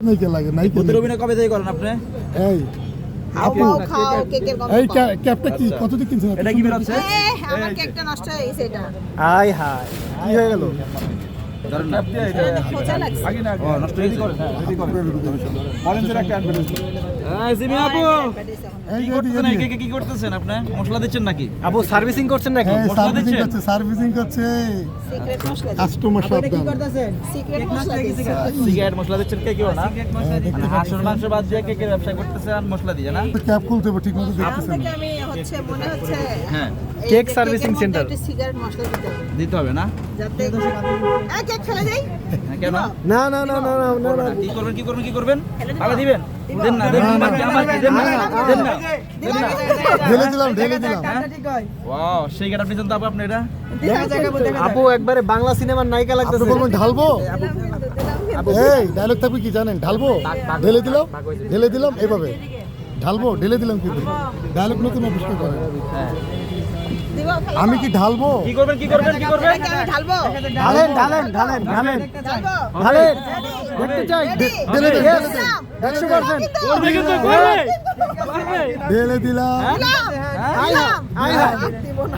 নাইকে লাগে নাইকে ভূতের অভিনয় কবে থেকে করেন আপনি? এই আপু এই ক্যাপটা কি কত দিয়ে কিনছেন? এটা কি বেরোচ্ছে? আমার কেকটা নষ্ট হয়ে গেছে এটা। হাই হাই কি হয়ে গেল? ধরেন না। খোঁজা লাগছে। ও, নষ্ট হয়ে গেছে? অরেঞ্জের একটা আনবেন। জিমি আপু এই কি করতেছেন? এই কেকে কি করতেছেন আপনি? মশলা দিচ্ছেন নাকি? আপু সার্ভিসিং করছেন নাকি? সার্ভিসিং করছে সিক্রেট মশলা। কাস্টমার সাবধান সিক্রেট মশলা দিছে। সিগারেট মশলা দিচ্ছেন কে কেউ না? মানে হাঁসের মাংস বাদ দিয়ে কেকের ব্যবসা করতেছেন আর মশলা দিয়ে না? ক্যাপ খুলতে হবে ঠিকমতো দেখতেছেন আপনাকে আমি মনে হচ্ছে হ্যাঁ এই কেক কেকের সার্ভিসিং মধ্যে সেন্টার। একটা সিগারেট মশলা দিতে হবে দিতে হবে না? যাতে কেক ফেলে দেই। হ্যাঁ, কেন? না না না না না না করবেন না। কি করবেন? আগে দিবেন? দেন না, দেন না, আমার কি দেন না, দেন না। ঢেলে দিলাম ওয়াও, সেই গেটআপ নিছেন তো আপনি এটা? আপু একবারে বাংলা সিনেমার নায়িকা আপনি লাগতেছে। বলবেন ঢালবো এই ডায়লগ থাকবে কি জানেন ঢালবো ঢেলে দিলাম এভাবে ঢালবো ঢেলে দিলাম কিন্তু ডায়লগ নতুন অবশ্যই করেন হ্যাঁ। দিব ফেলে আমি কি ঢালবো কি করবেন? এটাকে আমি ঢালবো ঢালেন ঢালেন ঢালেন ঢালেন ঢালবো ঢালেন দেখতে চাই। ঢেলে দিলাম 100% করবে কিন্তু করবে। ঢেলে দিলাম দিলাম আই হাই দিব না